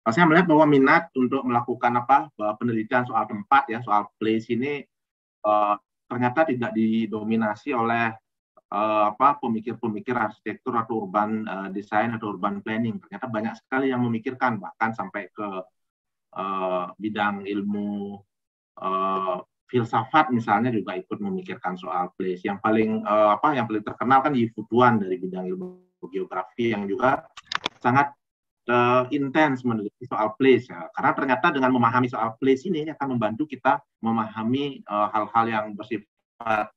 Saya melihat bahwa minat untuk melakukan penelitian soal tempat ya, soal place ini ternyata tidak didominasi oleh pemikir-pemikir arsitektur atau urban design atau urban planning. Ternyata banyak sekali yang memikirkan, bahkan sampai ke bidang ilmu filsafat misalnya juga ikut memikirkan soal place. Yang paling terkenal kan Yi-Fu Tuan dari bidang ilmu geografi yang juga sangat intens meneliti soal place ya. Karena ternyata dengan memahami soal place ini akan membantu kita memahami hal-hal yang bersifat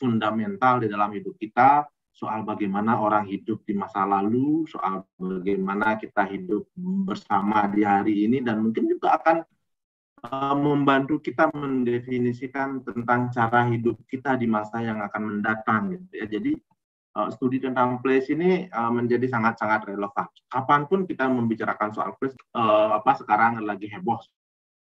fundamental di dalam hidup kita, soal bagaimana orang hidup di masa lalu, soal bagaimana kita hidup bersama di hari ini, dan mungkin juga akan membantu kita mendefinisikan tentang cara hidup kita di masa yang akan mendatang gitu ya. Jadi studi tentang place ini menjadi sangat-sangat relevan. Kapanpun kita membicarakan soal place, sekarang lagi heboh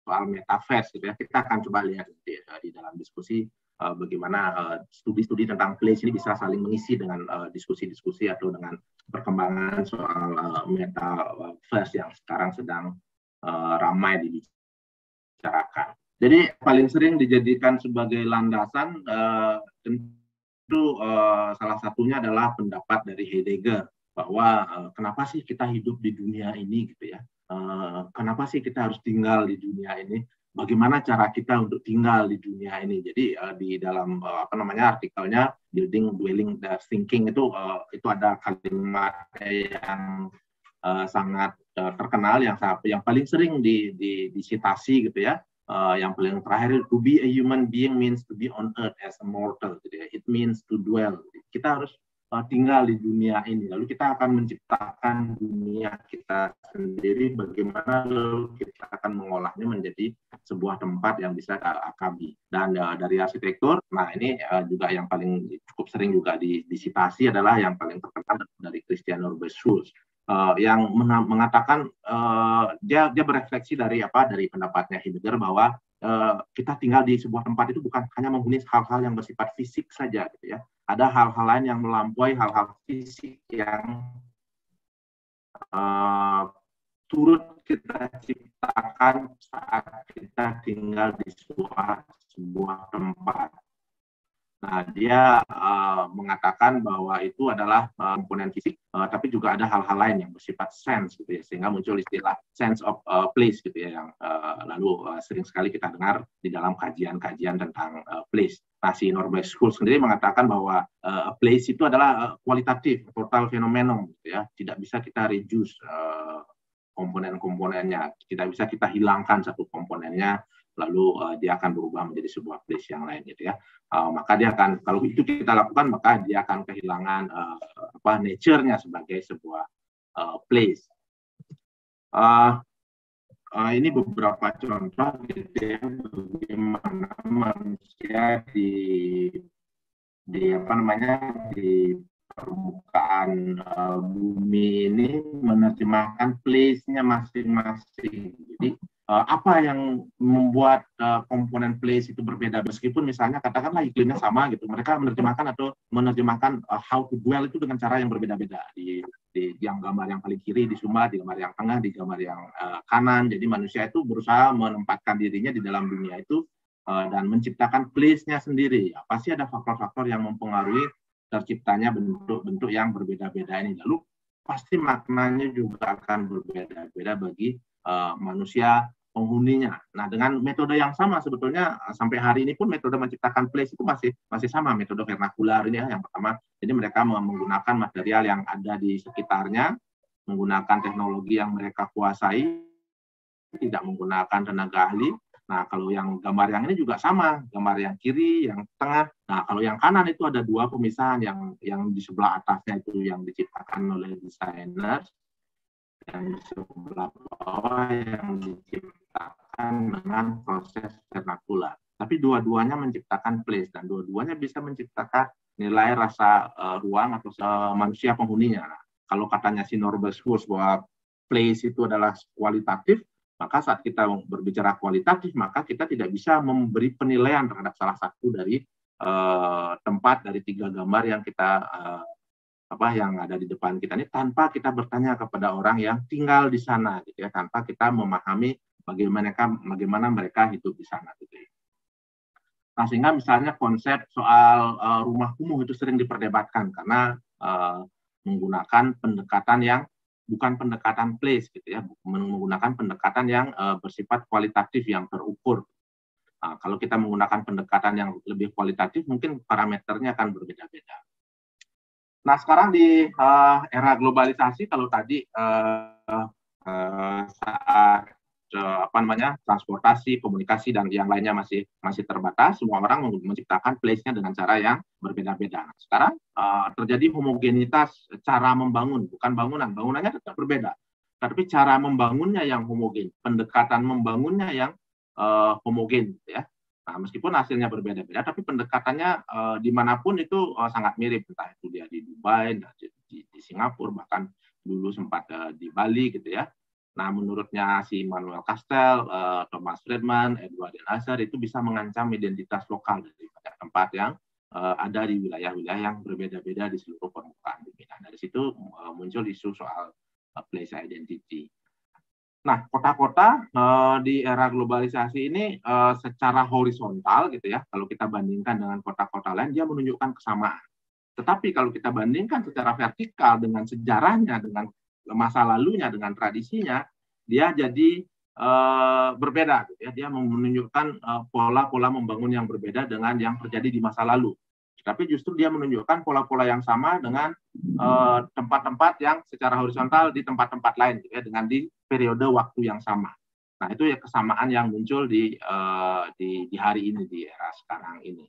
soal metaverse gitu ya. Kita akan coba lihat di dalam diskusi bagaimana studi-studi tentang place ini bisa saling mengisi dengan diskusi-diskusi atau dengan perkembangan soal metaverse yang sekarang sedang ramai dibicarakan. Jadi paling sering dijadikan sebagai landasan tentu salah satunya adalah pendapat dari Heidegger bahwa kenapa sih kita hidup di dunia ini gitu ya, kenapa sih kita harus tinggal di dunia ini, bagaimana cara kita untuk tinggal di dunia ini. Jadi di dalam artikelnya Building Dwelling Thinking itu ada kalimat yang sangat terkenal yang paling sering disitasi gitu ya. Yang paling terakhir, to be a human being means to be on earth as a mortal. Gitu ya. It means to dwell. Kita harus tinggal di dunia ini. Lalu kita akan menciptakan dunia kita sendiri. Bagaimana lalu kita akan mengolahnya menjadi sebuah tempat yang bisa akabi. Dan dari arsitektur, nah ini juga yang paling cukup sering juga disitasi adalah yang paling terkenal dari Christian Norbert Schulz. Yang mengatakan dia berefleksi dari pendapatnya Heidegger bahwa kita tinggal di sebuah tempat itu bukan hanya menghuni hal-hal yang bersifat fisik saja gitu ya. Ada hal-hal lain yang melampaui hal-hal fisik yang turut kita ciptakan saat kita tinggal di sebuah tempat. Nah, dia mengatakan bahwa itu adalah komponen fisik, tapi juga ada hal-hal lain yang bersifat sense, gitu ya, sehingga muncul istilah sense of place, gitu ya, yang lalu sering sekali kita dengar di dalam kajian-kajian tentang place. Nah, si Norbert Schulz sendiri mengatakan bahwa place itu adalah kualitatif, total fenomenon, gitu ya, tidak bisa kita reduce komponen-komponennya, tidak bisa kita hilangkan satu komponennya lalu dia akan berubah menjadi sebuah place yang lain gitu ya. Maka dia akan, kalau itu kita lakukan, maka dia akan kehilangan nature-nya sebagai sebuah place. Ini beberapa contoh gitu ya, bagaimana manusia di permukaan bumi ini menerjemahkan place-nya masing-masing. Jadi apa yang membuat komponen place itu berbeda, meskipun misalnya katakanlah iklimnya sama gitu, mereka menerjemahkan how to dwell itu dengan cara yang berbeda-beda. Di yang gambar yang paling kiri di Sumba, di gambar yang tengah, di gambar yang kanan. Jadi manusia itu berusaha menempatkan dirinya di dalam dunia itu dan menciptakan place-nya sendiri. Pasti ada faktor-faktor yang mempengaruhi terciptanya bentuk-bentuk yang berbeda-beda ini. Lalu pasti maknanya juga akan berbeda-beda bagi manusia penghuninya. Nah, dengan metode yang sama sebetulnya sampai hari ini pun metode menciptakan place itu masih sama, metode vernakular ini ya, yang pertama. Jadi mereka menggunakan material yang ada di sekitarnya, menggunakan teknologi yang mereka kuasai, tidak menggunakan tenaga ahli. Nah, kalau yang gambar yang ini juga sama, gambar yang kiri, yang tengah. Nah, kalau yang kanan itu ada dua pemisahan, yang di sebelah atasnya itu yang diciptakan oleh desainer, yang di sebelah bawah yang diciptakan dengan proses vernakular. Tapi dua-duanya menciptakan place, dan dua-duanya bisa menciptakan nilai rasa ruang atau manusia penghuninya. Nah, kalau katanya si Norbert Schulz bahwa place itu adalah kualitatif, maka saat kita berbicara kualitatif, maka kita tidak bisa memberi penilaian terhadap salah satu dari tempat dari tiga gambar yang kita yang ada di depan kita ini tanpa kita bertanya kepada orang yang tinggal di sana, gitu ya, tanpa kita memahami bagaimana mereka hidup di sana, gitu ya. Nah, sehingga misalnya konsep soal rumah kumuh itu sering diperdebatkan karena menggunakan pendekatan yang bukan pendekatan place, gitu ya, menggunakan pendekatan yang bersifat kualitatif yang terukur. Nah, kalau kita menggunakan pendekatan yang lebih kualitatif, mungkin parameternya akan berbeda-beda. Nah, sekarang di era globalisasi, kalau tadi saat transportasi, komunikasi dan yang lainnya masih terbatas, semua orang menciptakan place-nya dengan cara yang berbeda-beda. Nah, sekarang terjadi homogenitas cara membangun, bukan bangunannya tetap berbeda, tapi cara membangunnya yang homogen, pendekatan membangunnya yang homogen, gitu ya. Nah, meskipun hasilnya berbeda-beda, tapi pendekatannya dimanapun itu sangat mirip, entah itu dia di Dubai, di Singapura, bahkan dulu sempat di Bali, gitu ya. Nah, menurutnya si Manuel Castell, Thomas Friedman, Edward Denazar itu bisa mengancam identitas lokal dari tempat yang ada di wilayah-wilayah yang berbeda-beda di seluruh permukaan bumi. Nah, dari situ muncul isu soal place identity. Nah, kota-kota di era globalisasi ini secara horizontal, gitu ya, kalau kita bandingkan dengan kota-kota lain, dia menunjukkan kesamaan. Tetapi kalau kita bandingkan secara vertikal dengan sejarahnya, dengan masa lalunya, dengan tradisinya, dia jadi berbeda, gitu ya. Dia menunjukkan pola-pola membangun yang berbeda dengan yang terjadi di masa lalu. Tapi justru dia menunjukkan pola-pola yang sama dengan tempat-tempat yang secara horizontal di tempat-tempat lain, gitu ya, dengan di periode waktu yang sama. Nah, itu ya kesamaan yang muncul di hari ini, di era sekarang ini.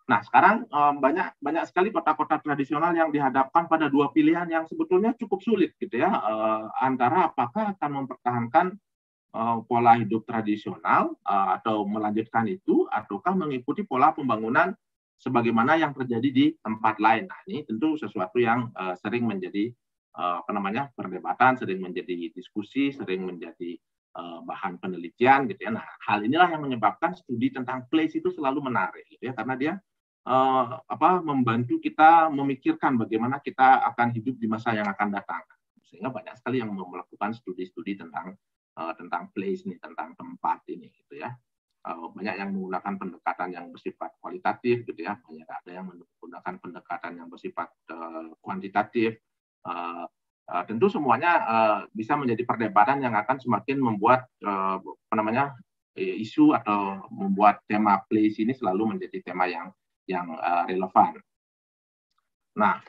Nah, sekarang banyak sekali kota-kota tradisional yang dihadapkan pada dua pilihan yang sebetulnya cukup sulit, gitu ya, antara apakah akan mempertahankan pola hidup tradisional atau melanjutkan itu, ataukah mengikuti pola pembangunan sebagaimana yang terjadi di tempat lain. Nah, ini tentu sesuatu yang sering menjadi perdebatan, sering menjadi diskusi, sering menjadi bahan penelitian, gitu ya. Nah, hal inilah yang menyebabkan studi tentang place itu selalu menarik, gitu ya, karena dia membantu kita memikirkan bagaimana kita akan hidup di masa yang akan datang. Sehingga banyak sekali yang melakukan studi-studi tentang place ini, tentang tempat ini, gitu ya. Banyak yang menggunakan pendekatan yang bersifat kualitatif, gitu ya, banyak ada yang menggunakan pendekatan yang bersifat kuantitatif. Tentu semuanya bisa menjadi perdebatan yang akan semakin membuat isu atau membuat tema place ini selalu menjadi tema yang relevan. Nah,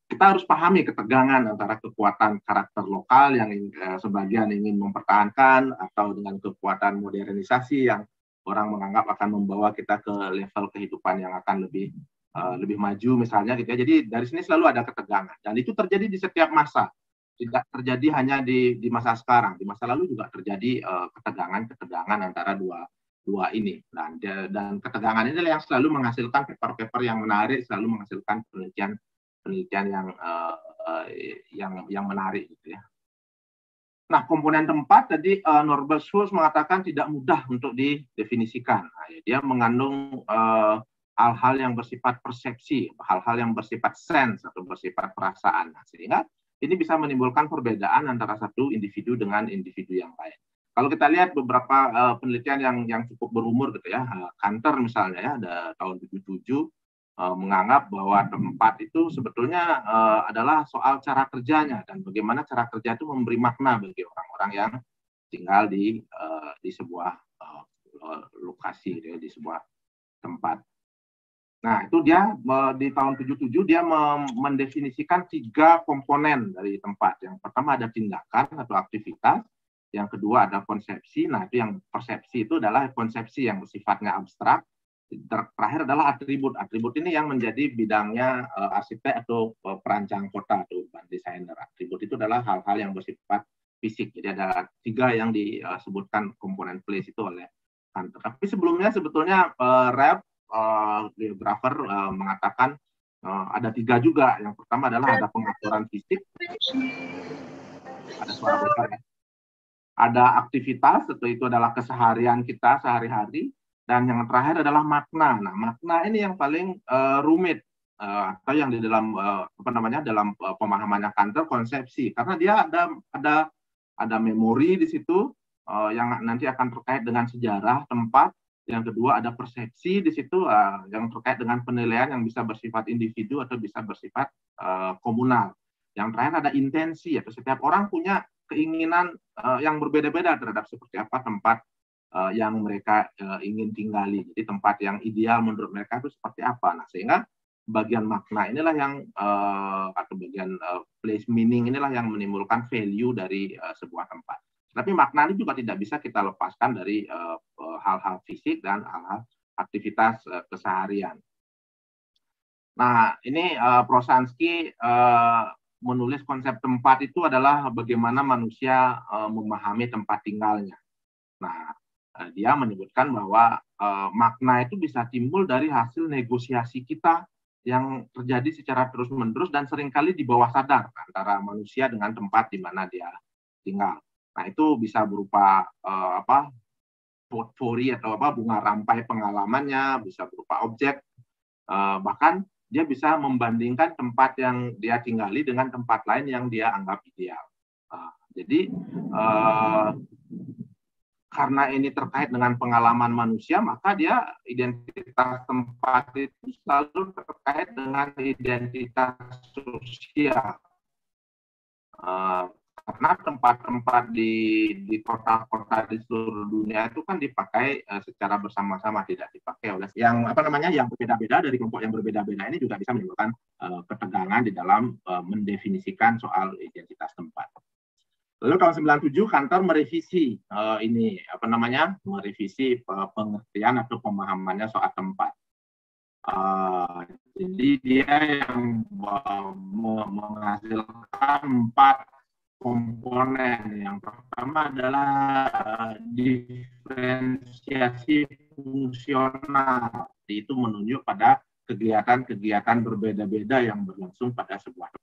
kita harus pahami ketegangan antara kekuatan karakter lokal yang sebagian ingin mempertahankan atau dengan kekuatan modernisasi yang orang menganggap akan membawa kita ke level kehidupan yang akan lebih maju, misalnya, gitu ya. Jadi dari sini selalu ada ketegangan, dan itu terjadi di setiap masa, tidak terjadi hanya di masa sekarang. Di masa lalu juga terjadi ketegangan antara dua ini, dan ketegangan ini yang selalu menghasilkan paper-paper yang menarik, selalu menghasilkan penelitian yang menarik, gitu ya. Nah, komponen tempat tadi Norbert Schulz mengatakan tidak mudah untuk didefinisikan. Nah, dia mengandung hal-hal yang bersifat persepsi, hal-hal yang bersifat sense atau bersifat perasaan. Nah, sehingga ini bisa menimbulkan perbedaan antara satu individu dengan individu yang lain. Kalau kita lihat beberapa penelitian yang cukup berumur, gitu ya, Kanter misalnya, ya, ada tahun 77, menganggap bahwa tempat itu sebetulnya adalah soal cara kerjanya dan bagaimana cara kerja itu memberi makna bagi orang-orang yang tinggal di sebuah lokasi, gitu ya, di sebuah tempat. Nah, itu dia di tahun 77 dia mendefinisikan 3 komponen dari tempat. Yang pertama ada tindakan atau aktivitas, yang kedua ada konsepsi. Nah, itu yang persepsi itu adalah konsepsi yang bersifatnya abstrak. Terakhir adalah atribut. Atribut ini yang menjadi bidangnya arsitek atau perancang kota atau urban designer. Atribut itu adalah hal-hal yang bersifat fisik. Jadi ada 3 yang disebutkan komponen place itu oleh Kanter. Tapi sebelumnya sebetulnya geografer mengatakan ada 3 juga. Yang pertama adalah ada pengaturan fisik, ada suara besar, ya. Ada aktivitas, atau itu adalah keseharian kita sehari-hari, dan yang terakhir adalah makna. Nah, makna ini yang paling rumit. atau yang di dalam apa namanya dalam pemahamannya Kantor konsepsi, karena dia ada memori di situ yang nanti akan terkait dengan sejarah tempat. Yang kedua ada persepsi di situ yang terkait dengan penilaian yang bisa bersifat individu atau bisa bersifat komunal. Yang terakhir ada intensi, atau setiap orang punya keinginan yang berbeda-beda terhadap seperti apa tempat yang mereka ingin tinggali. Jadi tempat yang ideal menurut mereka itu seperti apa. Nah, sehingga bagian makna inilah yang atau bagian place meaning inilah yang menimbulkan value dari sebuah tempat. Tapi makna ini juga tidak bisa kita lepaskan dari hal-hal fisik dan hal-hal aktivitas keseharian. Nah, ini Prosansky menulis konsep tempat itu adalah bagaimana manusia memahami tempat tinggalnya. Nah, dia menyebutkan bahwa makna itu bisa timbul dari hasil negosiasi kita yang terjadi secara terus-menerus dan seringkali di bawah sadar antara manusia dengan tempat di mana dia tinggal. Nah, itu bisa berupa potpourri atau bunga rampai pengalamannya, bisa berupa objek, bahkan dia bisa membandingkan tempat yang dia tinggali dengan tempat lain yang dia anggap ideal. Jadi karena ini terkait dengan pengalaman manusia, maka dia identitas tempat itu selalu terkait dengan identitas sosial. Karena tempat-tempat di kota-kota di seluruh dunia itu kan dipakai secara bersama-sama, tidak dipakai oleh yang yang berbeda-beda dari kelompok yang berbeda-beda. Ini juga bisa menimbulkan ketegangan di dalam mendefinisikan soal identitas tempat. Lalu tahun 97 Kantor merevisi merevisi pengertian atau pemahamannya soal tempat. Jadi dia yang menghasilkan 4 komponen. Yang pertama adalah diferensiasi fungsional. Itu menunjuk pada kegiatan-kegiatan berbeda-beda yang berlangsung pada sebuah tempat.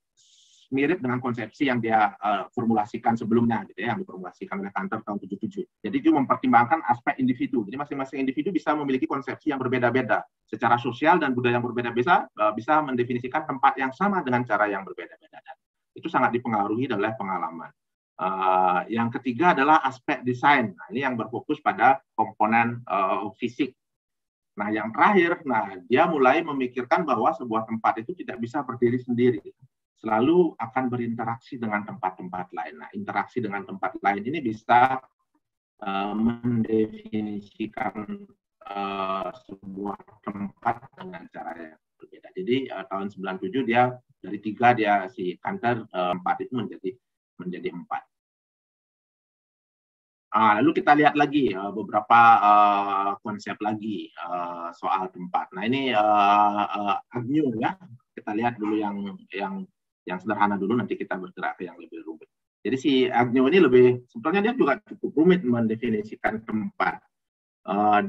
Mirip dengan konsepsi yang dia formulasikan sebelumnya, gitu ya, yang diformulasikan oleh Kantor tahun 77. Jadi itu mempertimbangkan aspek individu. Jadi masing-masing individu bisa memiliki konsepsi yang berbeda-beda. Secara sosial dan budaya yang berbeda-beda bisa mendefinisikan tempat yang sama dengan cara yang berbeda-beda. Itu sangat dipengaruhi oleh pengalaman. Yang ketiga adalah aspek desain. Nah, ini yang berfokus pada komponen fisik. Nah, yang terakhir, dia mulai memikirkan bahwa sebuah tempat itu tidak bisa berdiri sendiri. Selalu akan berinteraksi dengan tempat-tempat lain. Nah, interaksi dengan tempat lain ini bisa mendefinisikan sebuah tempat dengan cara yang berbeda. Jadi tahun 97 dia dari 3 dia si Kantor 4 itu menjadi 4. Lalu kita lihat lagi beberapa konsep lagi soal tempat. Nah, ini Agnew ya. Kita lihat dulu yang sederhana dulu, nanti kita bergerak ke yang lebih rumit. Jadi si Agnew ini sebetulnya dia juga cukup rumit mendefinisikan tempat.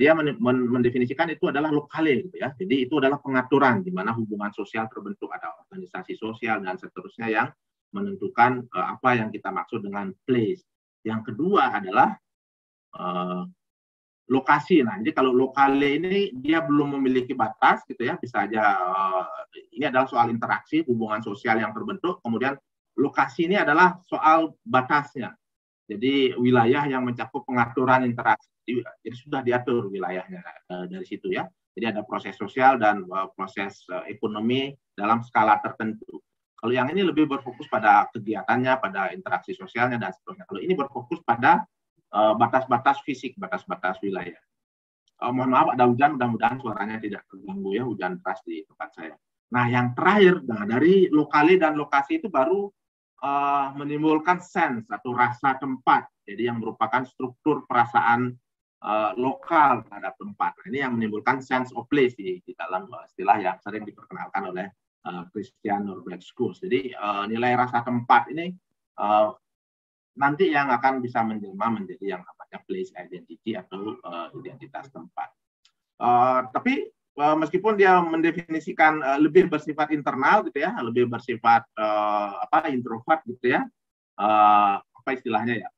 Dia mendefinisikan itu adalah lokale, gitu ya. Jadi itu adalah pengaturan di mana hubungan sosial terbentuk, ada organisasi sosial dan seterusnya yang menentukan apa yang kita maksud dengan place. Yang kedua adalah lokasi. Nah, jadi kalau lokale ini dia belum memiliki batas, gitu ya, bisa aja ini adalah soal interaksi, hubungan sosial yang terbentuk. Kemudian lokasi ini adalah soal batasnya. Jadi wilayah yang mencakup pengaturan interaksi. Jadi sudah diatur wilayahnya dari situ ya. Jadi ada proses sosial dan proses ekonomi dalam skala tertentu. Kalau yang ini lebih berfokus pada kegiatannya, pada interaksi sosialnya dan seterusnya. Kalau ini berfokus pada batas-batas fisik, batas-batas wilayah. Mohon maaf ada hujan, mudah-mudahan suaranya tidak terganggu ya, hujan deras di tempat saya. Nah, yang terakhir, dari lokali dan lokasi itu baru menimbulkan sense atau rasa tempat. Jadi yang merupakan struktur perasaan lokal terhadap tempat. Nah, ini yang menimbulkan sense of place di dalam istilah yang sering diperkenalkan oleh Christian Norberg Schools. Jadi nilai rasa tempat ini nanti yang akan bisa menjelma menjadi yang namanya place identity atau identitas tempat. Tapi meskipun dia mendefinisikan lebih bersifat internal, gitu ya, lebih bersifat introvert, gitu ya, apa istilahnya ya,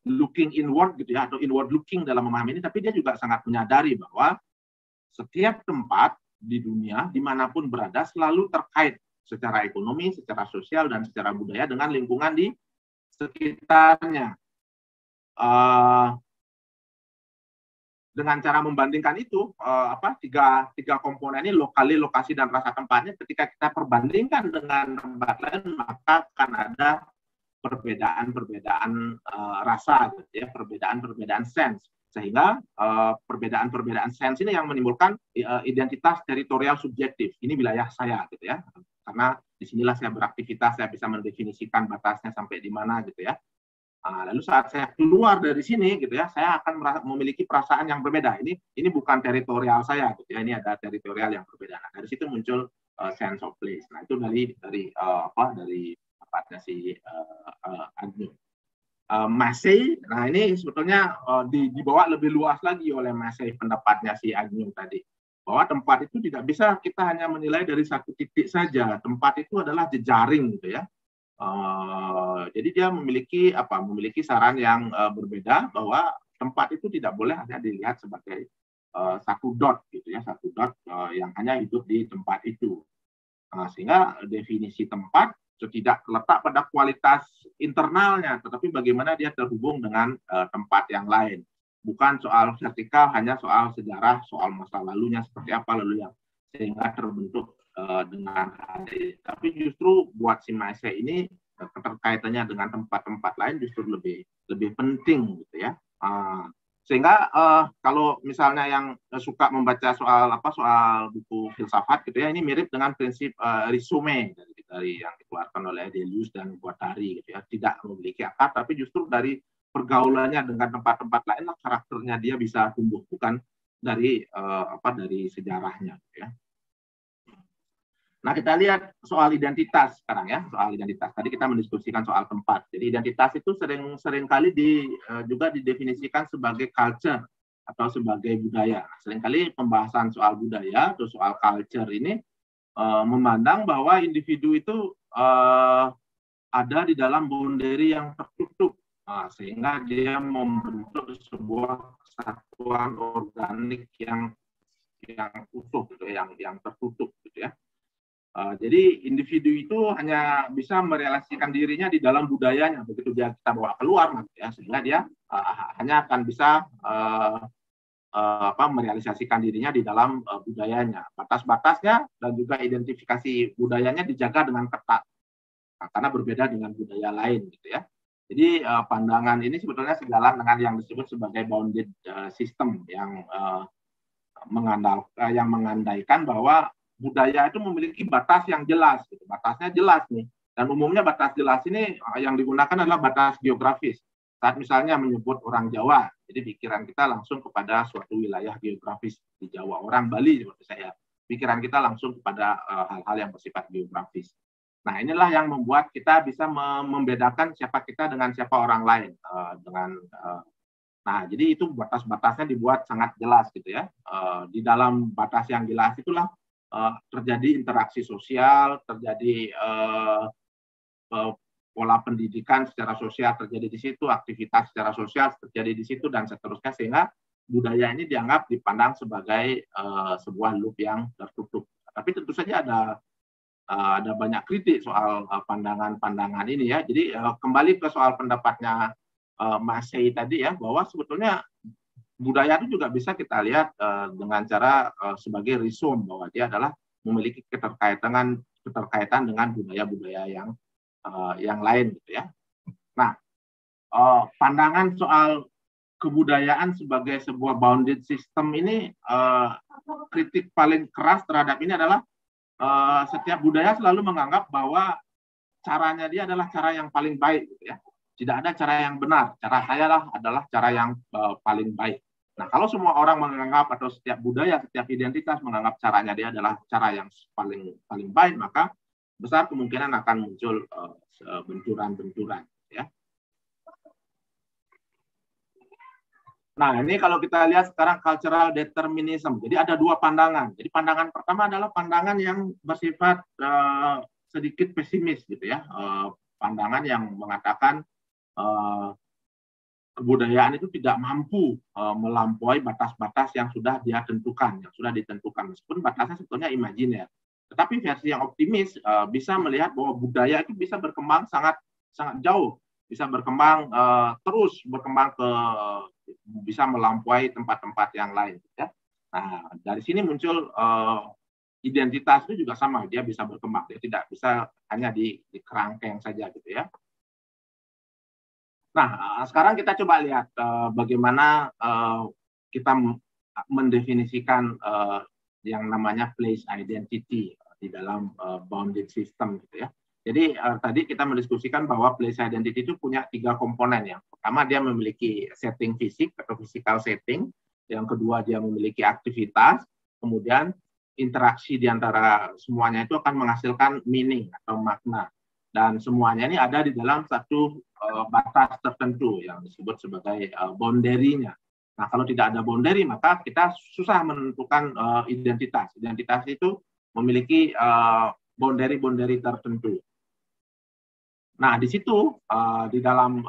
looking inward, gitu ya, atau inward looking dalam memahami ini, tapi dia juga sangat menyadari bahwa setiap tempat di dunia, dimanapun berada, selalu terkait secara ekonomi, secara sosial, dan secara budaya dengan lingkungan di sekitarnya. Dengan cara membandingkan itu, tiga komponen ini, lokali, lokasi, dan rasa tempatnya, ketika kita perbandingkan dengan tempat lain, maka akan ada perbedaan-perbedaan rasa, gitu ya, perbedaan-perbedaan sense, sehingga perbedaan-perbedaan sense ini yang menimbulkan identitas teritorial subjektif. Ini wilayah saya, gitu ya, karena disinilah saya beraktivitas, saya bisa mendefinisikan batasnya sampai di mana, gitu ya. Lalu saat saya keluar dari sini, gitu ya, saya akan memiliki perasaan yang berbeda. Ini bukan teritorial saya, gitu ya. Ini ada teritorial yang berbeda. Nah, dari situ muncul sense of place. Nah, itu dari tempatnya si Agnew. Massey, nah ini sebetulnya dibawa lebih luas lagi oleh Massey, pendapatnya si Agnew tadi, bahwa tempat itu tidak bisa kita hanya menilai dari satu titik saja. Tempat itu adalah jejaring, gitu ya. Jadi dia memiliki saran yang berbeda, bahwa tempat itu tidak boleh hanya dilihat sebagai satu dot, gitu ya, satu dot yang hanya hidup di tempat itu. Sehingga definisi tempat tidak terletak pada kualitas internalnya, tetapi bagaimana dia terhubung dengan tempat yang lain. Bukan soal vertikal, hanya soal sejarah, soal masa lalunya seperti apa, lalu yang sehingga terbentuk dengan hari. Tapi justru buat si Massey ini keterkaitannya dengan tempat-tempat lain justru lebih penting, gitu ya. Sehingga kalau misalnya yang suka membaca soal buku filsafat, gitu ya, ini mirip dengan prinsip resume dari yang dikeluarkan oleh Deleuze dan Guattari, gitu ya. Tidak memiliki akar, tapi justru dari pergaulannya dengan tempat-tempat lain lah karakternya dia bisa tumbuh, bukan dari sejarahnya, gitu ya. Nah, kita lihat soal identitas sekarang ya, soal identitas. Tadi kita mendiskusikan soal tempat. Jadi identitas itu sering kali juga didefinisikan sebagai culture atau sebagai budaya. Nah, seringkali pembahasan soal budaya atau soal culture ini memandang bahwa individu itu ada di dalam boundary yang tertutup, sehingga dia membentuk sebuah kesatuan organik yang utuh, gitu, yang tertutup, gitu ya. Jadi individu itu hanya bisa merealisasikan dirinya di dalam budayanya. Begitu dia kita bawa keluar, ya, sehingga dia hanya akan bisa merealisasikan dirinya di dalam budayanya. Batas-batasnya dan juga identifikasi budayanya dijaga dengan ketat, karena berbeda dengan budaya lain, gitu ya. Jadi pandangan ini sebetulnya sejalan dengan yang disebut sebagai bounded system yang mengandaikan bahwa budaya itu memiliki batas yang jelas, gitu. Batasnya jelas nih. Dan umumnya batas jelas ini yang digunakan adalah batas geografis. Saat misalnya menyebut orang Jawa, jadi pikiran kita langsung kepada suatu wilayah geografis di Jawa. Orang Bali seperti saya, pikiran kita langsung kepada hal-hal yang bersifat geografis. Nah, inilah yang membuat kita bisa membedakan siapa kita dengan siapa orang lain. Nah, jadi itu batas-batasnya dibuat sangat jelas, gitu ya. Di dalam batas yang jelas itulah terjadi interaksi sosial, terjadi pola pendidikan secara sosial terjadi di situ, aktivitas secara sosial terjadi di situ, dan seterusnya, sehingga budaya ini dianggap dipandang sebagai sebuah loop yang tertutup. Tapi tentu saja ada banyak kritik soal pandangan-pandangan ini ya. Jadi kembali ke soal pendapatnya Massey tadi ya, bahwa sebetulnya budaya itu juga bisa kita lihat dengan cara sebagai resume, bahwa dia adalah memiliki keterkaitan dengan budaya-budaya yang lain, gitu ya. Nah, pandangan soal kebudayaan sebagai sebuah bounded system ini, kritik paling keras terhadap ini adalah setiap budaya selalu menganggap bahwa caranya dia adalah cara yang paling baik, gitu ya. Tidak ada cara yang benar. Cara saya adalah cara yang paling baik. Nah, kalau semua orang menganggap, atau setiap budaya, setiap identitas menganggap caranya dia adalah cara yang paling baik, maka besar kemungkinan akan muncul benturan-benturan, ya. Nah, ini kalau kita lihat sekarang cultural determinism. Jadi ada dua pandangan. Jadi pandangan pertama adalah pandangan yang bersifat sedikit pesimis, gitu ya. Pandangan yang mengatakan kebudayaan itu tidak mampu melampaui batas-batas yang sudah dia tentukan, yang sudah ditentukan. Meskipun batasnya sebetulnya imajiner. Tetapi versi yang optimis bisa melihat bahwa budaya itu bisa berkembang sangat jauh, bisa berkembang terus berkembang bisa melampaui tempat-tempat yang lain. Ya. Nah, dari sini muncul identitas itu juga sama, dia bisa berkembang, dia tidak bisa hanya di kerangkeng saja gitu ya. Nah, sekarang kita coba lihat bagaimana kita mendefinisikan yang namanya place identity di dalam bounded system gitu ya. Jadi tadi kita mendiskusikan bahwa place identity itu punya 3 komponen. Yang pertama dia memiliki setting fisik atau physical setting, yang kedua dia memiliki aktivitas, kemudian interaksi di antara semuanya itu akan menghasilkan meaning atau makna. Dan semuanya ini ada di dalam satu batas tertentu yang disebut sebagai boundary-nya. Nah, kalau tidak ada boundary, maka kita susah menentukan identitas. Identitas itu memiliki boundary-boundary tertentu. Nah, di situ di dalam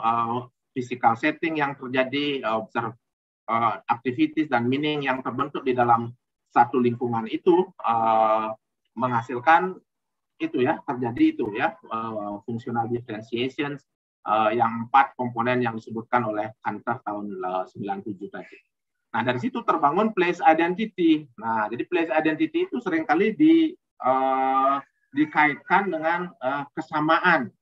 physical setting yang terjadi, activities dan meaning yang terbentuk di dalam satu lingkungan itu menghasilkan itu ya, terjadi itu ya, functional differentiation yang 4 komponen yang disebutkan oleh Hunter tahun 97 tadi. Nah, dari situ terbangun place identity. Nah, jadi place identity itu seringkali dikaitkan dengan kesamaan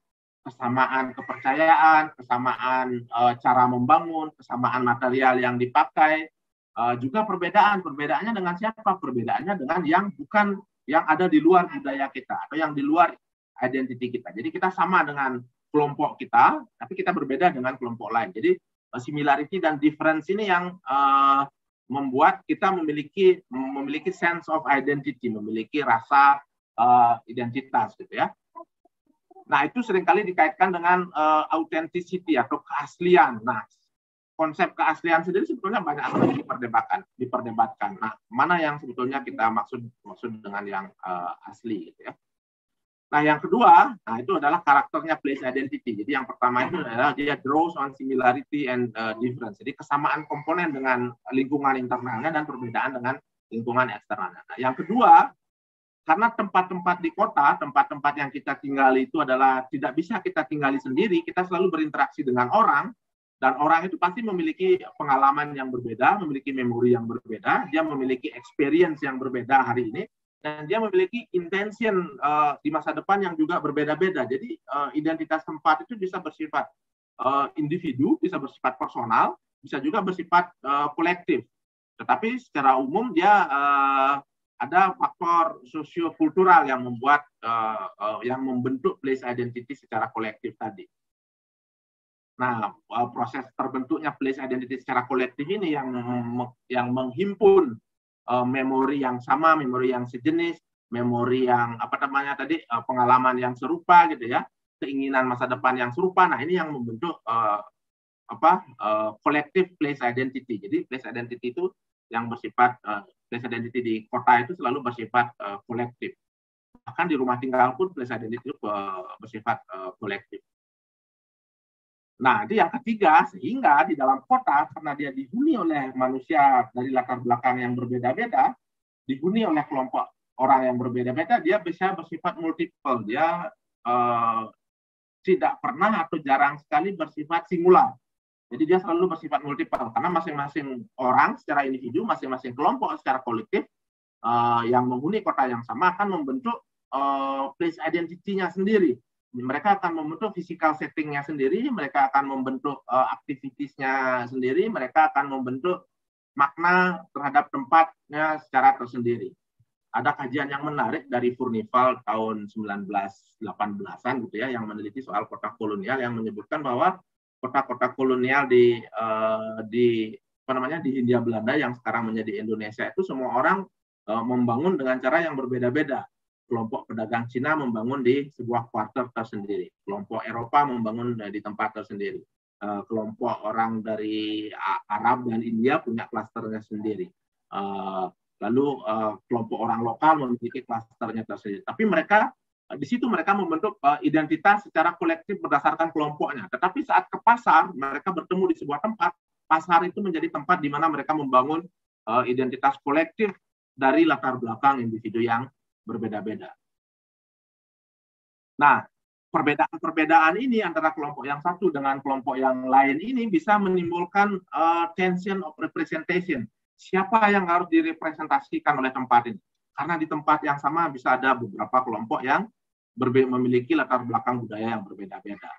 kepercayaan, kesamaan cara membangun, kesamaan material yang dipakai, juga perbedaannya dengan siapa? Perbedaannya dengan yang ada di luar budaya kita atau yang di luar identiti kita. Jadi kita sama dengan kelompok kita, tapi kita berbeda dengan kelompok lain. Jadi similarity dan difference ini yang membuat kita memiliki sense of identity, memiliki rasa identitas gitu ya. Nah, itu seringkali dikaitkan dengan authenticity atau keaslian. Nah, konsep keaslian sendiri sebetulnya banyak sekali diperdebatkan. Nah, mana yang sebetulnya kita maksud dengan yang asli gitu ya. Nah, yang kedua, itu adalah karakternya place identity. Jadi yang pertama itu adalah dia draws on similarity and difference. Jadi kesamaan komponen dengan lingkungan internalnya dan perbedaan dengan lingkungan eksternalnya. Nah, yang kedua, karena tempat-tempat di kota, tempat-tempat yang kita tinggali itu adalah tidak bisa kita tinggali sendiri, kita selalu berinteraksi dengan orang, dan orang itu pasti memiliki pengalaman yang berbeda, memiliki memori yang berbeda, dia memiliki experience yang berbeda hari ini, dan dia memiliki intention di masa depan yang juga berbeda-beda. Jadi identitas tempat itu bisa bersifat individu, bisa bersifat personal, bisa juga bersifat kolektif. Tetapi secara umum dia ada faktor sosiokultural yang membuat yang membentuk place identity secara kolektif tadi. Nah, proses terbentuknya place identity secara kolektif ini yang menghimpun memori yang sama, memori yang sejenis, memori yang pengalaman yang serupa gitu ya, keinginan masa depan yang serupa. Nah, ini yang membentuk kolektif place identity. Jadi place identity itu yang bersifat place identity di kota itu selalu bersifat kolektif. Bahkan di rumah tinggal pun place identity itu bersifat kolektif. Nah, itu yang ketiga, sehingga di dalam kota, karena dia dihuni oleh manusia dari latar belakang yang berbeda-beda, dihuni oleh kelompok orang yang berbeda-beda, dia bisa bersifat multiple. Dia tidak pernah atau jarang sekali bersifat singular. Jadi dia selalu bersifat multiple karena masing-masing orang secara individu, masing-masing kelompok secara kolektif yang menghuni kota yang sama akan membentuk place identity-nya sendiri. Mereka akan membentuk physical setting-nya sendiri, mereka akan membentuk activities-nya sendiri, mereka akan membentuk makna terhadap tempatnya secara tersendiri. Ada kajian yang menarik dari Furnival tahun 1918-an gitu ya, yang meneliti soal kota kolonial yang menyebutkan bahwa kota-kota kolonial di Hindia Belanda yang sekarang menjadi Indonesia itu semua orang membangun dengan cara yang berbeda-beda. Kelompok pedagang Cina membangun di sebuah quarter tersendiri. Kelompok Eropa membangun di tempat tersendiri. Kelompok orang dari Arab dan India punya klasternya sendiri. Lalu kelompok orang lokal memiliki klasternya tersendiri. Tapi mereka Di situ mereka membentuk identitas secara kolektif berdasarkan kelompoknya. Tetapi saat ke pasar, mereka bertemu di sebuah tempat, pasar itu menjadi tempat di mana mereka membangun identitas kolektif dari latar belakang individu yang berbeda-beda. Nah, perbedaan-perbedaan ini antara kelompok yang satu dengan kelompok yang lain ini bisa menimbulkan tension of representation. Siapa yang harus direpresentasikan oleh tempat ini? Karena di tempat yang sama bisa ada beberapa kelompok yang memiliki latar belakang budaya yang berbeda-beda.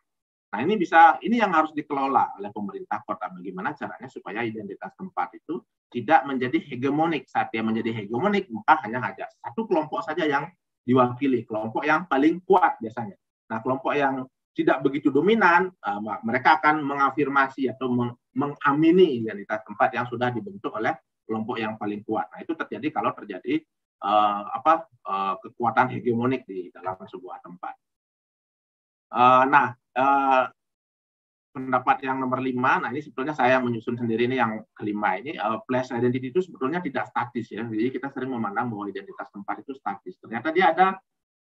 Nah, ini yang harus dikelola oleh pemerintah kota. Bagaimana caranya supaya identitas tempat itu tidak menjadi hegemonik. Saat dia menjadi hegemonik, maka hanya satu kelompok saja yang diwakili, kelompok yang paling kuat biasanya. Nah, kelompok yang tidak begitu dominan, mereka akan mengafirmasi atau mengamini identitas tempat yang sudah dibentuk oleh kelompok yang paling kuat. Nah, itu terjadi kalau terjadi kekuatan hegemonik di dalam sebuah tempat. Pendapat yang nomor 5, nah ini sebetulnya saya menyusun sendiri ini yang kelima ini, place identity itu sebetulnya tidak statis ya. Jadi kita sering memandang bahwa identitas tempat itu statis. Ternyata dia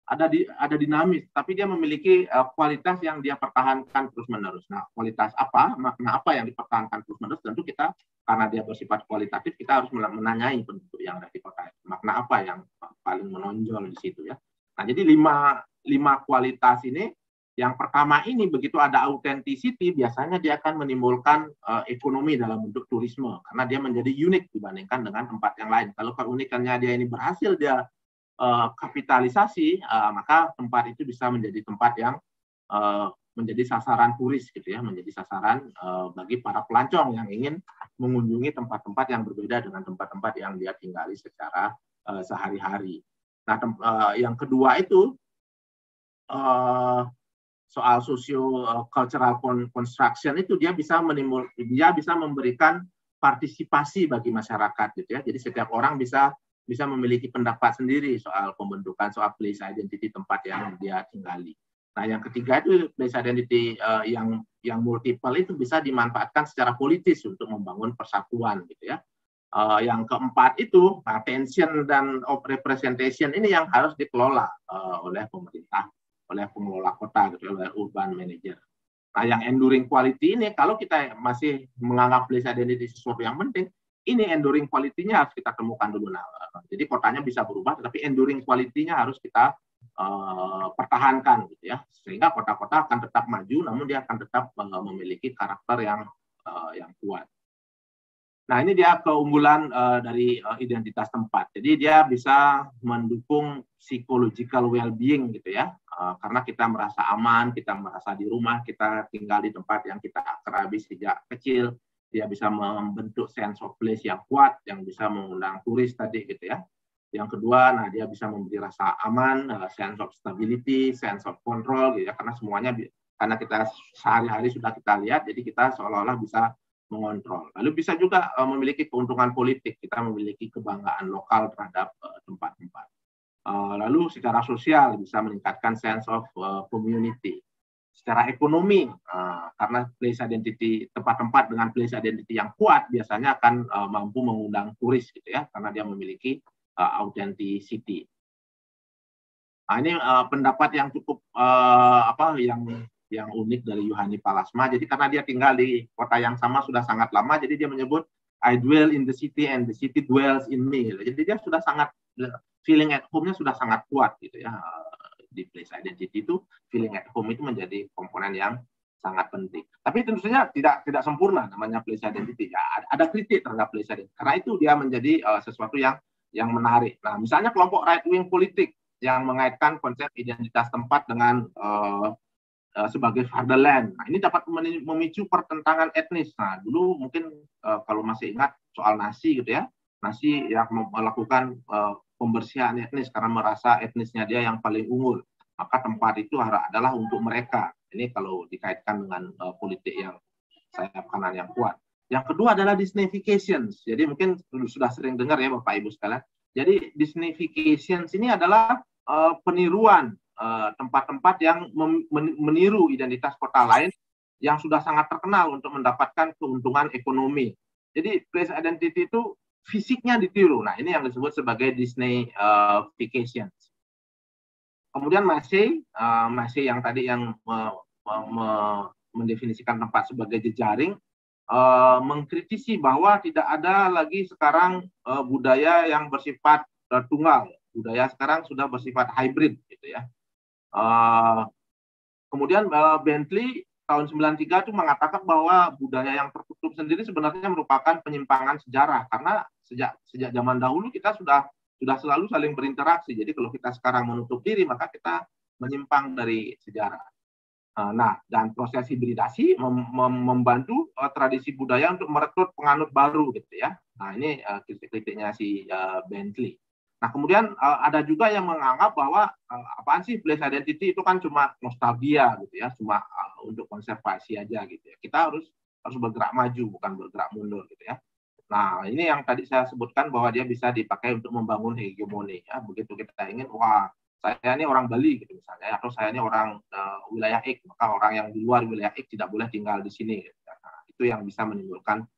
ada dinamis, tapi dia memiliki kualitas yang dia pertahankan terus-menerus. Nah, kualitas apa, makna apa yang dipertahankan terus-menerus, tentu kita, karena dia bersifat kualitatif, kita harus menanyai penduduk yang ada di kota. Makna apa yang paling menonjol di situ ya. Nah, jadi lima kualitas ini, yang pertama ini begitu ada authenticity, biasanya dia akan menimbulkan ekonomi dalam bentuk turisme, karena dia menjadi unik dibandingkan dengan tempat yang lain. Kalau keunikannya dia ini berhasil dia kapitalisasi, maka tempat itu bisa menjadi tempat yang menjadi sasaran turis gitu ya, menjadi sasaran bagi para pelancong yang ingin mengunjungi tempat-tempat yang berbeda dengan tempat-tempat yang dia tinggali secara sehari-hari. Nah, yang kedua itu soal socio-cultural construction itu dia bisa memberikan partisipasi bagi masyarakat gitu ya. Jadi setiap orang bisa memiliki pendapat sendiri soal pembentukan soal place identity tempat yang dia tinggali. Nah, yang ketiga itu place identity yang multiple itu bisa dimanfaatkan secara politis untuk membangun persatuan gitu ya. Yang keempat itu tension dan of representation ini yang harus dikelola oleh pemerintah, oleh pengelola kota gitu, oleh urban manager. Nah, yang enduring quality ini kalau kita masih menganggap place identity sesuatu yang penting, ini enduring quality-nya harus kita temukan dulu. Nah, jadi kotanya bisa berubah, tapi enduring quality-nya harus kita pertahankan gitu ya, sehingga kota-kota akan tetap maju, namun dia akan tetap memiliki karakter yang kuat. Nah, ini dia keunggulan dari identitas tempat. Jadi dia bisa mendukung psychological well-being gitu ya, karena kita merasa aman, kita merasa di rumah, kita tinggal di tempat yang kita akrabi sejak kecil. Dia bisa membentuk sense of place yang kuat, yang bisa mengundang turis tadi gitu ya. Yang kedua, nah dia bisa memberi rasa aman, sense of stability, sense of control gitu ya, karena semuanya karena kita sehari-hari sudah kita lihat, jadi kita seolah-olah bisa mengontrol. Lalu bisa juga memiliki keuntungan politik, kita memiliki kebanggaan lokal terhadap tempat-tempat. Lalu secara sosial bisa meningkatkan sense of community. Secara ekonomi, karena place identity, tempat-tempat dengan place identity yang kuat biasanya akan mampu mengundang turis gitu ya, karena dia memiliki authenticity. Nah, ini pendapat yang cukup yang unik dari Yohani Palasma. Jadi karena dia tinggal di kota yang sama sudah sangat lama, jadi dia menyebut I dwell in the city and the city dwells in me. Jadi dia sudah sangat feeling at home-nya sudah sangat kuat gitu ya. Di place identity itu feeling at home itu menjadi komponen yang sangat penting. Tapi tentu saja tidak sempurna namanya place identity. Ya, ada kritik terhadap place identity. Karena itu dia menjadi sesuatu yang menarik. Nah, misalnya kelompok right wing politik yang mengaitkan konsep identitas tempat dengan sebagai fatherland. Nah, ini dapat memicu pertentangan etnis. Nah, dulu mungkin kalau masih ingat soal Nazi gitu ya, Nazi yang melakukan pembersihan etnis karena merasa etnisnya dia yang paling unggul. Maka tempat itu adalah untuk mereka. Ini kalau dikaitkan dengan politik yang sayap kanan yang kuat. Yang kedua adalah Disneyfication. Jadi mungkin sudah sering dengar ya Bapak Ibu sekalian. Jadi Disneyfication ini adalah peniruan tempat-tempat yang meniru identitas kota lain yang sudah sangat terkenal untuk mendapatkan keuntungan ekonomi. Jadi place identity itu fisiknya ditiru. Nah, ini yang disebut sebagai Disneyfication. Kemudian masih yang tadi yang mendefinisikan tempat sebagai jejaring, mengkritisi bahwa tidak ada lagi sekarang budaya yang bersifat tunggal. Budaya sekarang sudah bersifat hybrid, gitu ya. Kemudian Bentley tahun 93 itu mengatakan bahwa budaya yang tertutup sendiri sebenarnya merupakan penyimpangan sejarah, karena sejak zaman dahulu kita sudah selalu saling berinteraksi. Jadi kalau kita sekarang menutup diri, maka kita menyimpang dari sejarah. Nah, dan proses hibridasi membantu tradisi budaya untuk merekrut penganut baru, gitu ya. Nah, ini kritik-kritiknya si Bentley. Nah, kemudian ada juga yang menganggap bahwa apaan sih place identity itu kan cuma nostalgia, gitu ya, cuma untuk konservasi aja, gitu ya. Kita harus bergerak maju, bukan bergerak mundur, gitu ya. Nah, ini yang tadi saya sebutkan bahwa dia bisa dipakai untuk membangun hegemoni, ya. Begitu kita ingin, wah, saya ini orang Bali, gitu misalnya, atau saya ini orang wilayah X, maka orang yang di luar wilayah X tidak boleh tinggal di sini, gitu. Nah, itu yang bisa menimbulkan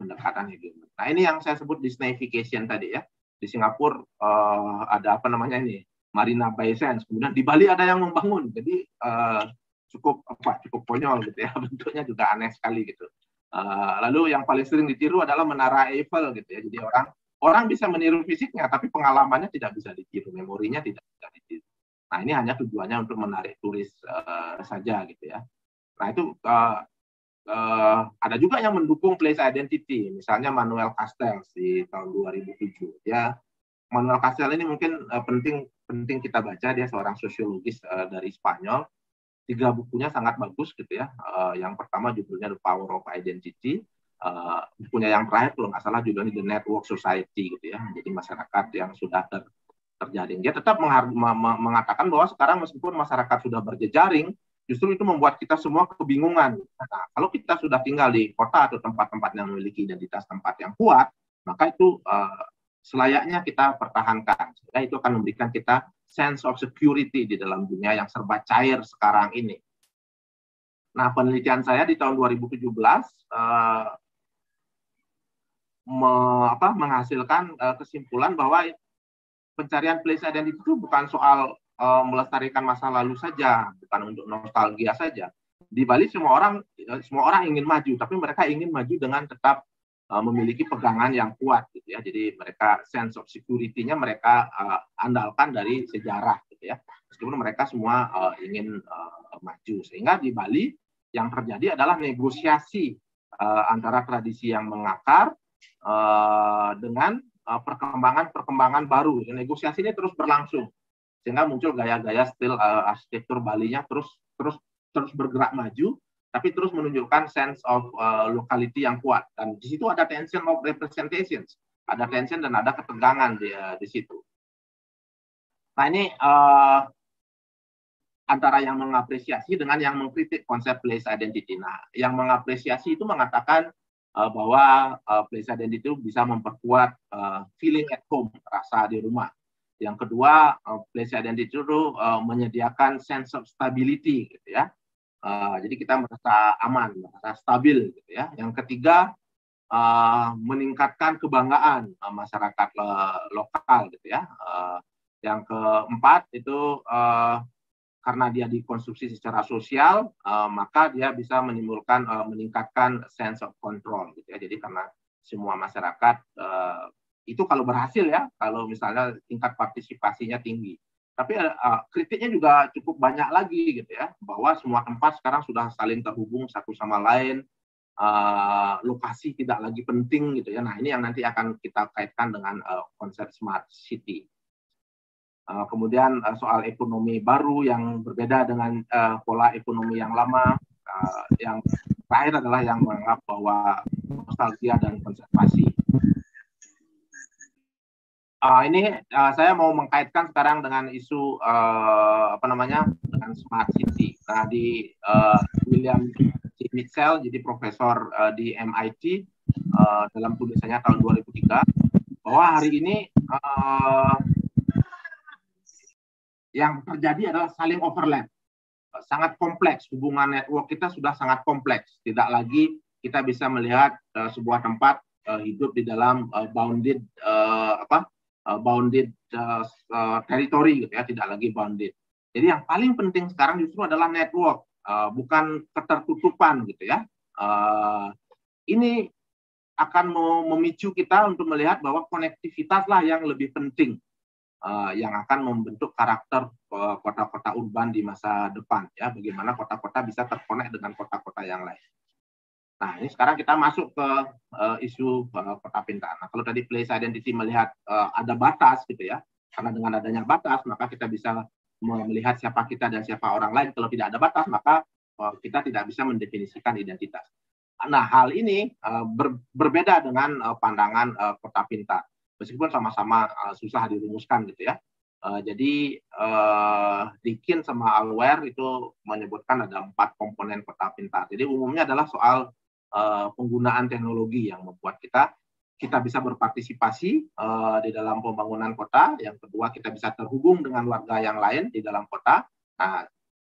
pendekatan hegemoni. Nah, ini yang saya sebut Disneyification tadi, ya. Di Singapura ada apa namanya ini, Marina Bay Sands, kemudian di Bali ada yang membangun, jadi cukup konyol, gitu ya. Bentuknya juga aneh sekali, gitu. Lalu yang paling sering ditiru adalah Menara Eiffel, gitu ya. Jadi orang bisa meniru fisiknya, tapi pengalamannya tidak bisa ditiru, memorinya tidak bisa ditiru. Nah, ini hanya tujuannya untuk menarik turis saja, gitu ya. Nah, itu ada juga yang mendukung place identity, misalnya Manuel Castells di tahun 2007. Ya, Manuel Castells ini mungkin penting kita baca. Dia seorang sosiologis dari Spanyol. 3 bukunya sangat bagus, gitu ya. Yang pertama judulnya The Power of Identity. Bukunya yang terakhir kalau nggak salah judulnya The Network Society, gitu ya. Jadi masyarakat yang sudah terjaring. Dia tetap mengatakan bahwa sekarang meskipun masyarakat sudah berjejaring, justru itu membuat kita semua kebingungan. Nah, kalau kita sudah tinggal di kota atau tempat-tempat yang memiliki identitas tempat yang kuat, maka itu selayaknya kita pertahankan. Sehingga itu akan memberikan kita sense of security di dalam dunia yang serba cair sekarang ini. Nah, penelitian saya di tahun 2017 menghasilkan kesimpulan bahwa pencarian place identity itu bukan soal melestarikan masa lalu saja, bukan untuk nostalgia saja. Di Bali semua orang ingin maju, tapi mereka ingin maju dengan tetap memiliki pegangan yang kuat, gitu ya. Jadi mereka sense of security-nya mereka andalkan dari sejarah, gitu ya. Meskipun mereka semua ingin maju, sehingga di Bali yang terjadi adalah negosiasi antara tradisi yang mengakar dengan perkembangan baru. Negosiasi ini terus berlangsung, sehingga muncul gaya-gaya stil arsitektur Bali-nya terus bergerak maju, tapi terus menunjukkan sense of locality yang kuat. Dan di situ ada tension of representations, ada tension dan ada ketegangan di situ. Nah, ini antara yang mengapresiasi dengan yang mengkritik konsep place identity. Nah, yang mengapresiasi itu mengatakan bahwa place identity itu bisa memperkuat feeling at home, rasa di rumah. Yang kedua, place identity itu menyediakan sense of stability, gitu ya. Jadi kita merasa aman, merasa stabil, gitu ya. Yang ketiga, meningkatkan kebanggaan masyarakat lokal, gitu ya. Yang keempat itu karena dia dikonstruksi secara sosial, maka dia bisa meningkatkan sense of control, gitu ya. Jadi karena semua masyarakat itu kalau berhasil, ya, kalau misalnya tingkat partisipasinya tinggi. Tapi kritiknya juga cukup banyak lagi, gitu ya, bahwa semua tempat sekarang sudah saling terhubung satu sama lain, lokasi tidak lagi penting, gitu ya. Nah, ini yang nanti akan kita kaitkan dengan konsep smart city. Kemudian soal ekonomi baru yang berbeda dengan pola ekonomi yang lama. Yang terakhir adalah yang menganggap bahwa nostalgia dan konservasi. Ini saya mau mengkaitkan sekarang dengan isu dengan smart city. Nah, di William C. Mitchell, jadi profesor di MIT, dalam tulisannya tahun 2003, bahwa hari ini yang terjadi adalah saling overlap, sangat kompleks. Hubungan network kita sudah sangat kompleks. Tidak lagi kita bisa melihat sebuah tempat hidup di dalam bounded territory, gitu ya, tidak lagi bounded. Jadi yang paling penting sekarang justru adalah network, bukan ketertutupan gitu ya. Ini akan memicu kita untuk melihat bahwa konektivitaslah yang lebih penting, yang akan membentuk karakter kota-kota urban di masa depan ya. Bagaimana kota-kota bisa terkonek dengan kota-kota yang lain. Nah, ini sekarang kita masuk ke isu kota pintar. Nah, kalau tadi place identity melihat ada batas gitu ya, karena dengan adanya batas maka kita bisa melihat siapa kita dan siapa orang lain. Kalau tidak ada batas maka kita tidak bisa mendefinisikan identitas. Nah, hal ini berbeda dengan pandangan kota pintar, meskipun sama-sama susah dirumuskan gitu ya. Jadi Dikin sama Alware itu menyebutkan ada 4 komponen kota pintar. Jadi umumnya adalah soal penggunaan teknologi yang membuat kita bisa berpartisipasi di dalam pembangunan kota. Yang kedua, kita bisa terhubung dengan warga yang lain di dalam kota. Nah,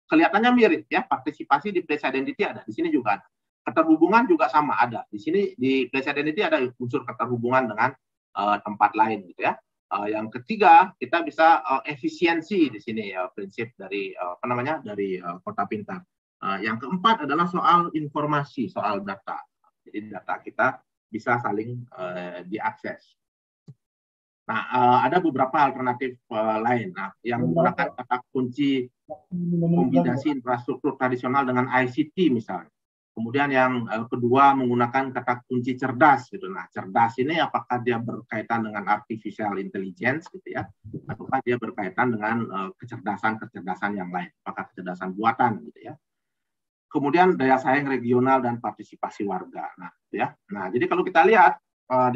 kelihatannya mirip ya, partisipasi di place identity ada, di sini juga ada. Keterhubungan juga sama ada. Di sini di place identity ada unsur keterhubungan dengan tempat lain gitu ya. Yang ketiga, kita bisa efisiensi di sini ya, prinsip dari dari kota pintar. Yang keempat adalah soal informasi, soal data. Jadi data kita bisa saling diakses. Nah, ada beberapa alternatif lain. Nah, yang menggunakan kata kunci kombinasi infrastruktur tradisional dengan ICT misalnya. Kemudian yang kedua menggunakan kata kunci cerdas gitu. Nah, cerdas ini apakah dia berkaitan dengan artificial intelligence gitu ya, ataukah dia berkaitan dengan kecerdasan yang lain, apakah kecerdasan buatan gitu ya. Kemudian daya saing regional dan partisipasi warga. Nah, gitu ya. Nah, jadi kalau kita lihat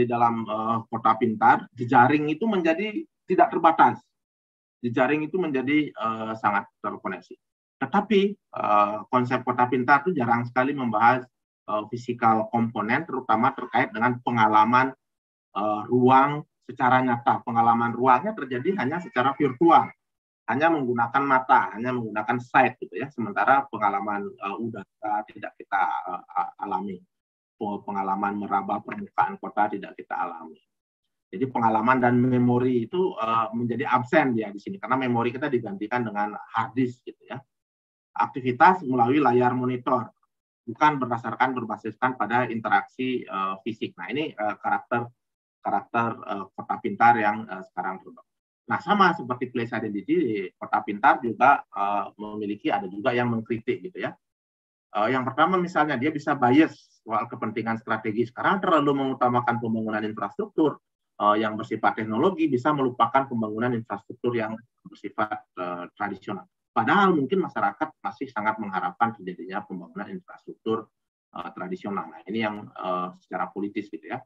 di dalam kota pintar, jejaring itu menjadi tidak terbatas. Jejaring itu menjadi sangat terkoneksi. Tetapi konsep kota pintar itu jarang sekali membahas physical komponen, terutama terkait dengan pengalaman ruang secara nyata. Pengalaman ruangnya terjadi hanya secara virtual, hanya menggunakan mata, hanya menggunakan sight gitu ya. Sementara pengalaman udara tidak kita alami, pengalaman meraba permukaan kota tidak kita alami. Jadi pengalaman dan memori itu menjadi absen ya di sini, karena memori kita digantikan dengan hard disk gitu ya. Aktivitas melalui layar monitor, bukan berbasiskan pada interaksi fisik. Nah, ini karakter kota pintar yang sekarang berubah. Nah, sama seperti place identity, kota pintar juga memiliki, ada juga yang mengkritik gitu ya. Yang pertama misalnya dia bisa bias soal kepentingan strategis, karena terlalu mengutamakan pembangunan infrastruktur yang bersifat teknologi, bisa melupakan pembangunan infrastruktur yang bersifat tradisional. Padahal mungkin masyarakat masih sangat mengharapkan terjadinya pembangunan infrastruktur tradisional. Nah, ini yang secara politis gitu ya.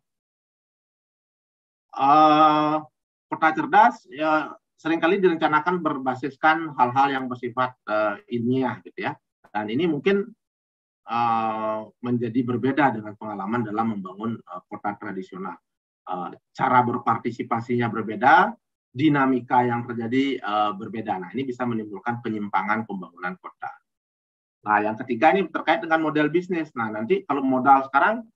Kota cerdas ya seringkali direncanakan berbasiskan hal-hal yang bersifat ilmiah gitu ya. Dan ini mungkin menjadi berbeda dengan pengalaman dalam membangun kota tradisional. Cara berpartisipasinya berbeda, dinamika yang terjadi berbeda. Nah, ini bisa menimbulkan penyimpangan pembangunan kota. Nah, yang ketiga ini terkait dengan model bisnis. Nah, nanti kalau modal sekarang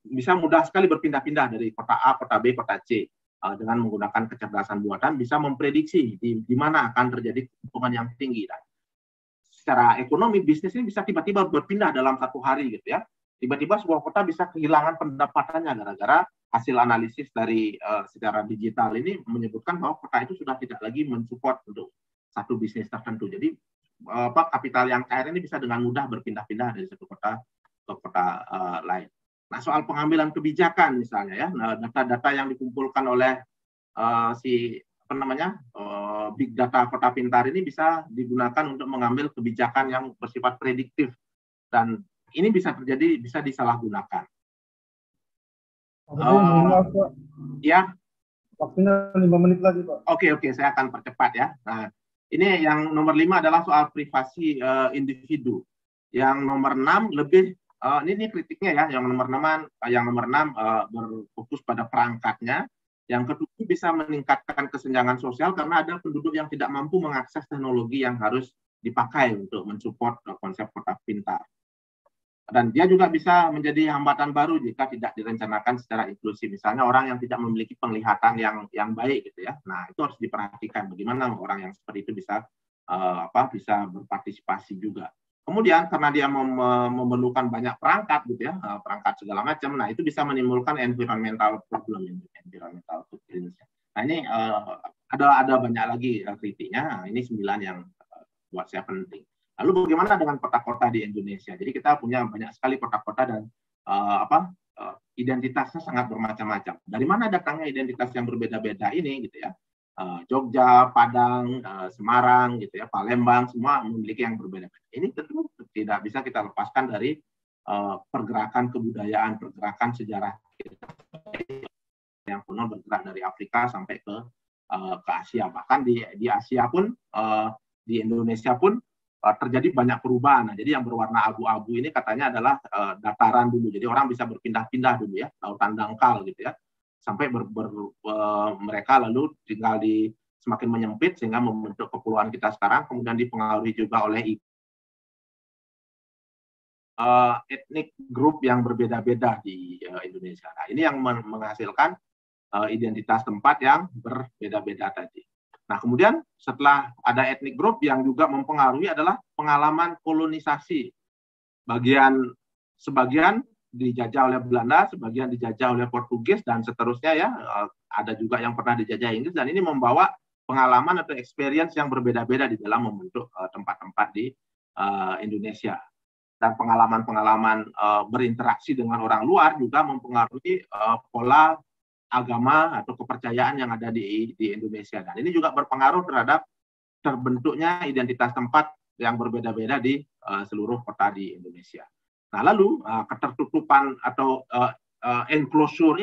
bisa mudah sekali berpindah-pindah dari kota A, kota B, kota C. Dengan menggunakan kecerdasan buatan bisa memprediksi di mana akan terjadi keuntungan yang tinggi. Dan secara ekonomi, bisnis ini bisa tiba-tiba berpindah dalam 1 hari gitu ya. Tiba-tiba sebuah kota bisa kehilangan pendapatannya gara-gara hasil analisis dari secara digital ini menyebutkan bahwa kota itu sudah tidak lagi mensupport untuk satu bisnis tertentu. Jadi kapital yang cair ini bisa dengan mudah berpindah-pindah dari satu kota ke kota lain. Nah, soal pengambilan kebijakan misalnya ya, data-data yang dikumpulkan oleh big data kota pintar ini bisa digunakan untuk mengambil kebijakan yang bersifat prediktif, dan ini bisa terjadi, bisa disalahgunakan. Ya. Waktunya 5 menit lagi, Pak. Oke, saya akan percepat ya. Nah, ini yang nomor 5 adalah soal privasi individu. Yang nomor 6 lebih ini kritiknya ya. Yang nomor 6 berfokus pada perangkatnya. Yang kedua bisa meningkatkan kesenjangan sosial karena ada penduduk yang tidak mampu mengakses teknologi yang harus dipakai untuk mensupport konsep kota pintar. Dan dia juga bisa menjadi hambatan baru jika tidak direncanakan secara inklusif. Misalnya orang yang tidak memiliki penglihatan yang baik gitu ya. Nah, itu harus diperhatikan bagaimana orang yang seperti itu bisa bisa berpartisipasi juga. Kemudian karena dia memerlukan banyak perangkat gitu ya, perangkat segala macam, nah itu bisa menimbulkan environmental problem, environmental footprint. Nah ini ada banyak lagi kritiknya. Nah, ini 9 yang buat saya penting. Lalu bagaimana dengan kota-kota di Indonesia? Jadi kita punya banyak sekali kota-kota dan identitasnya sangat bermacam-macam. Dari mana datangnya identitas yang berbeda-beda ini gitu ya? Jogja, Padang, Semarang, gitu ya, Palembang, semua memiliki yang berbeda-beda. Ini tentu tidak bisa kita lepaskan dari pergerakan kebudayaan, pergerakan sejarah kita yang penuh bergerak dari Afrika sampai ke Asia. Bahkan di Asia pun, di Indonesia pun terjadi banyak perubahan. Nah, jadi yang berwarna abu-abu ini katanya adalah dataran dulu. Jadi orang bisa berpindah-pindah dulu ya, lautan dangkal gitu ya. Sampai mereka lalu tinggal semakin menyempit sehingga membentuk kepulauan kita sekarang, kemudian dipengaruhi juga oleh etnik grup yang berbeda-beda di Indonesia. Nah, ini yang menghasilkan identitas tempat yang berbeda-beda tadi. Nah, kemudian setelah ada etnik grup yang juga mempengaruhi adalah pengalaman kolonisasi. Sebagian dijajah oleh Belanda, sebagian dijajah oleh Portugis, dan seterusnya ya. Ada juga yang pernah dijajah Inggris, dan ini membawa pengalaman atau experience yang berbeda-beda di dalam membentuk tempat-tempat di Indonesia. Dan pengalaman-pengalaman berinteraksi dengan orang luar juga mempengaruhi pola agama atau kepercayaan yang ada di Indonesia. Dan ini juga berpengaruh terhadap terbentuknya identitas tempat yang berbeda-beda di seluruh kota di Indonesia. Nah, lalu ketertutupan atau enclosure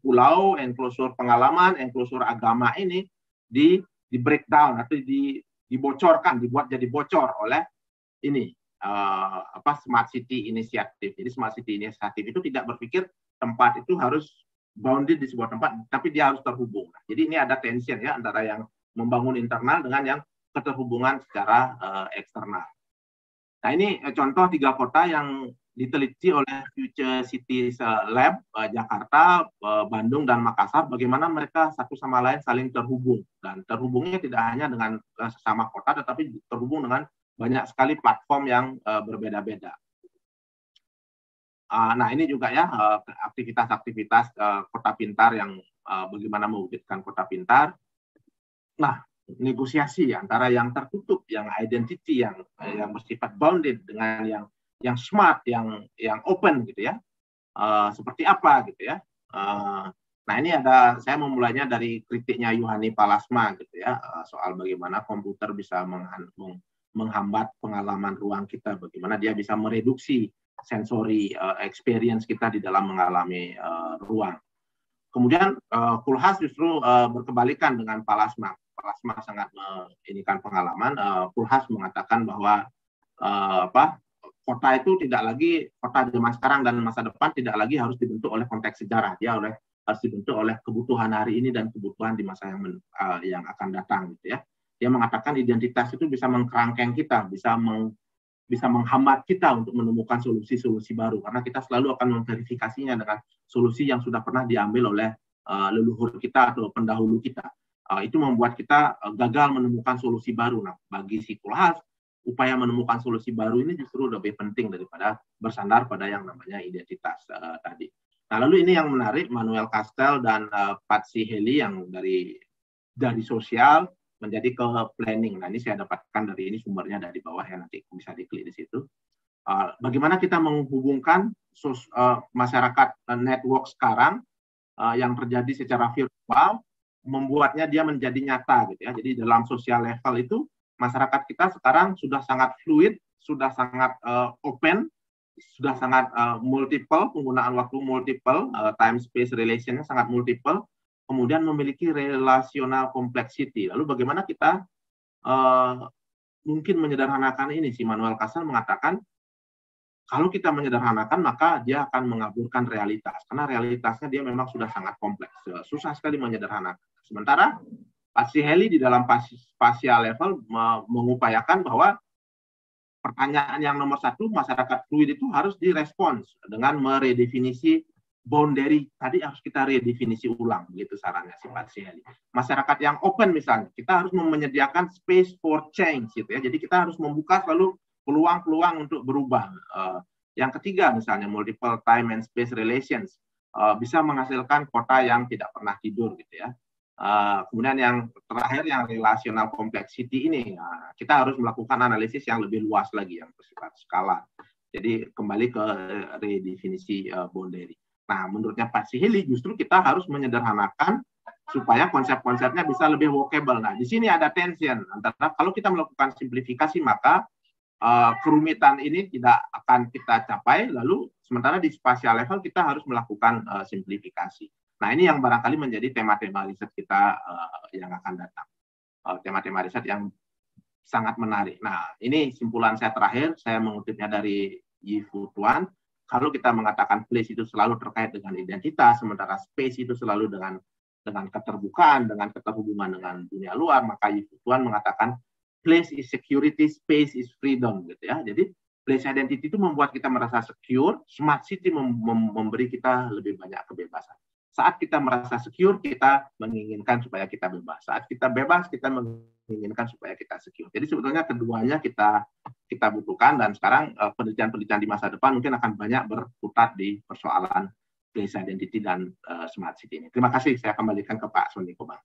pulau, enclosure pengalaman, enclosure agama ini di breakdown atau dibocorkan, dibuat jadi bocor oleh ini Smart City Initiative. Jadi Smart City Initiative itu tidak berpikir tempat itu harus bounded di sebuah tempat, tapi dia harus terhubung. Nah, jadi ini ada tension ya antara yang membangun internal dengan yang keterhubungan secara eksternal. Nah, ini contoh 3 kota yang diteliti oleh Future Cities Lab, Jakarta, Bandung, dan Makassar, bagaimana mereka satu sama lain saling terhubung. Dan terhubungnya tidak hanya dengan sesama kota, tetapi terhubung dengan banyak sekali platform yang berbeda-beda. Nah, ini juga ya aktivitas-aktivitas kota pintar yang bagaimana mewujudkan kota pintar. Nah, negosiasi antara yang tertutup, yang identity, yang bersifat bounded dengan yang smart, yang open gitu ya. Seperti apa gitu ya. Nah, ini saya memulainya dari kritiknya Juhani Pallasmaa gitu ya, soal bagaimana komputer bisa menghambat pengalaman ruang kita, bagaimana dia bisa mereduksi sensory experience kita di dalam mengalami ruang. Kemudian Koolhaas justru berkebalikan dengan Pallasmaa. Pallasmaa sangat menginikan pengalaman. Koolhaas mengatakan bahwa kota itu tidak lagi, kota zaman sekarang dan masa depan tidak lagi harus dibentuk oleh konteks sejarah. Dia harus dibentuk oleh kebutuhan hari ini dan kebutuhan di masa yang akan datang gitu ya. Dia mengatakan identitas itu bisa mengkerangkeng kita, bisa menghambat kita untuk menemukan solusi-solusi baru, karena kita selalu akan memverifikasinya dengan solusi yang sudah pernah diambil oleh leluhur kita atau pendahulu kita. Itu membuat kita gagal menemukan solusi baru. Nah, bagi si Koolhaas, upaya menemukan solusi baru ini justru lebih penting daripada bersandar pada yang namanya identitas tadi. Nah, lalu ini yang menarik, Manuel Castell dan Patsy Haley yang dari sosial menjadi ke planning. Nah, ini saya dapatkan dari ini sumbernya dari bawah ya, nanti bisa diklik di situ. Bagaimana kita menghubungkan masyarakat network sekarang yang terjadi secara virtual, membuatnya dia menjadi nyata gitu ya. Jadi dalam sosial level itu masyarakat kita sekarang sudah sangat fluid, sudah sangat open, sudah sangat multiple, penggunaan waktu multiple, time space relationnya sangat multiple, kemudian memiliki relational complexity. Lalu bagaimana kita mungkin menyederhanakan ini? Si Manuel Castell mengatakan kalau kita menyederhanakan maka dia akan mengaburkan realitas, karena realitasnya dia memang sudah sangat kompleks, susah sekali menyederhanakan. Sementara Patsy Haley di dalam spatial level mengupayakan bahwa pertanyaan yang nomor 1, masyarakat fluid itu harus direspons dengan meredefinisi boundary tadi harus kita redefinisi ulang, begitu sarannya si Pak Siheli. Masyarakat yang open misalnya, kita harus menyediakan space for change gitu ya. Jadi kita harus membuka selalu peluang-peluang untuk berubah. Yang ketiga misalnya multiple time and space relations, bisa menghasilkan kota yang tidak pernah tidur gitu ya. Kemudian yang terakhir yang relational complexity ini, kita harus melakukan analisis yang lebih luas lagi yang bersifat skala. Jadi kembali ke redefinisi boundary. Nah, menurutnya Pak Siheli justru kita harus menyederhanakan supaya konsep-konsepnya bisa lebih walkable. Nah, di sini ada tension antara kalau kita melakukan simplifikasi maka kerumitan ini tidak akan kita capai, lalu sementara di spatial level kita harus melakukan simplifikasi. Nah, ini yang barangkali menjadi tema-tema riset kita yang akan datang. Tema-tema riset yang sangat menarik. Nah, ini simpulan saya terakhir, saya mengutipnya dari Yi-Fu Tuan. Kalau kita mengatakan place itu selalu terkait dengan identitas, sementara space itu selalu dengan keterbukaan, dengan keterhubungan dengan dunia luar, maka Yi-Fu Tuan mengatakan place is security, space is freedom, gitu ya. Jadi place identity itu membuat kita merasa secure, smart city memberi kita lebih banyak kebebasan. Saat kita merasa secure, kita menginginkan supaya kita bebas. Saat kita bebas, kita menginginkan supaya kita secure. Jadi sebetulnya keduanya kita butuhkan, dan sekarang penelitian-penelitian di masa depan mungkin akan banyak berputar di persoalan place identity dan smart city ini. Terima kasih, saya kembalikan ke Pak Sony Komang.